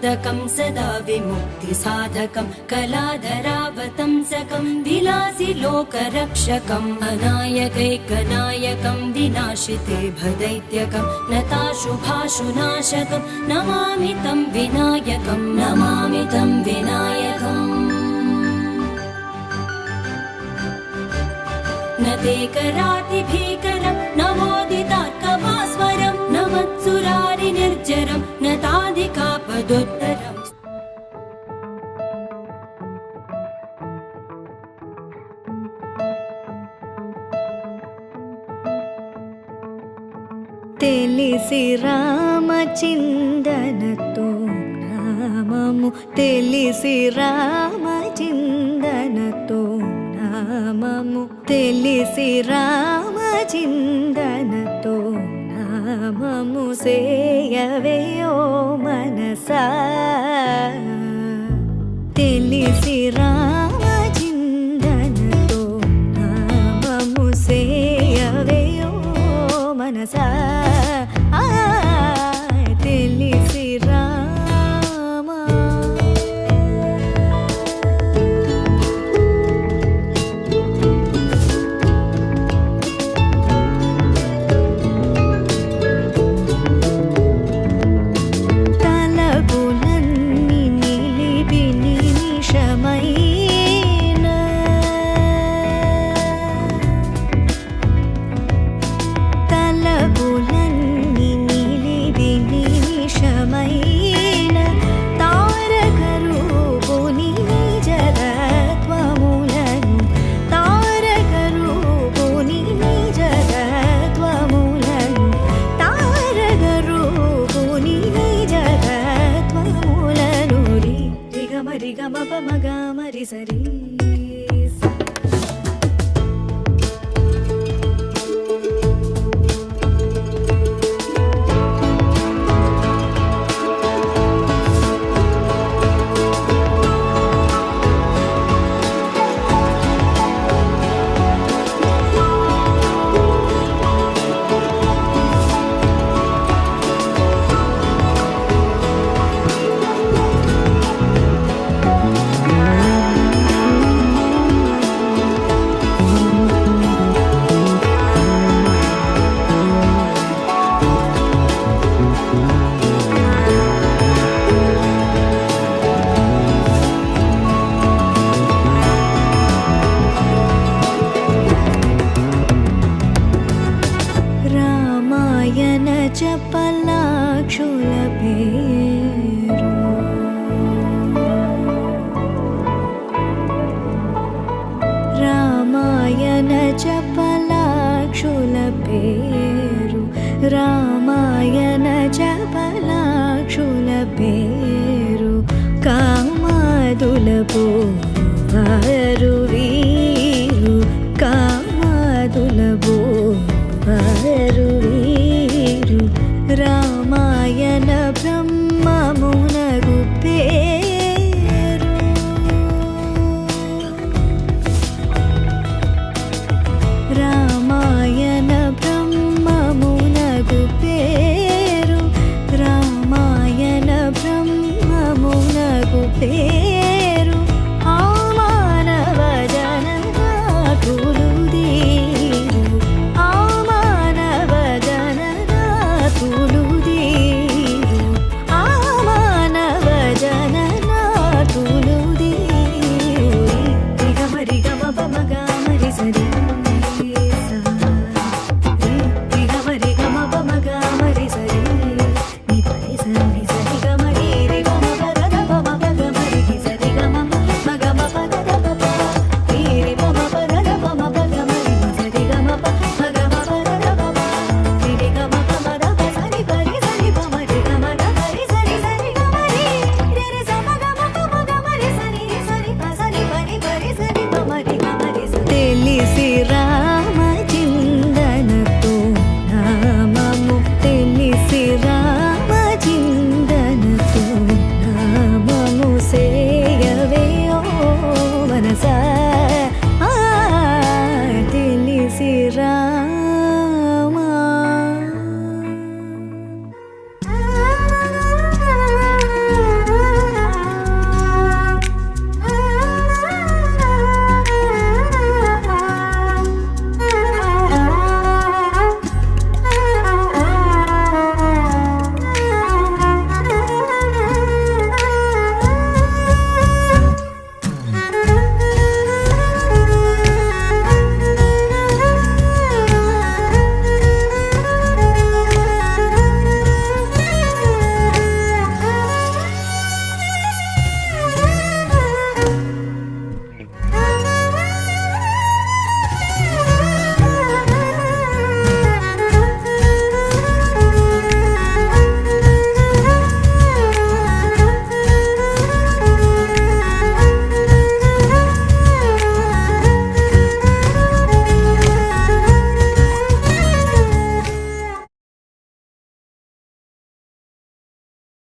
मोदकं सदा विमुक्तिसाधकं कलाधरावतंसकं विलासि लोकरक्षकम् अनायकैकनायकं विनाशिते भदैत्यकं नताशुभाशुनाशकं नमामि तं विनायकं नमामि तं विनायकम् न ते करातिभीकरं नवोदितार्कभास्वरं न मत्सुरारिनिर्जरं न ताधिकापदुत्तरम् తెలిసి రామచిందనతో నామము తెలిసి రామచిందనతో నామము తెలిసి రామచిందనతో నామము సేయవేయో మనసా తెలిసి రామచిందనతో నామము సేయవేయో మనసా తెలిసి రామ తలపులన్నీ నిలిపి నిమిషమైన తలపులన్నీ నిలిపి నిమిషమైన తారక రూపుని నిజతత్వములను తారక రూపుని నిజతత్వములను తారక రూపుని నిజతత్వములను రి గమ ప మ గ మ రి స రి స. రామాయణ జపలాక్షుల పేరు రామాయణ జపలాక్షుల పేరు రామాయణ జపలాక్షుల పేరు కామాదుల పోవారు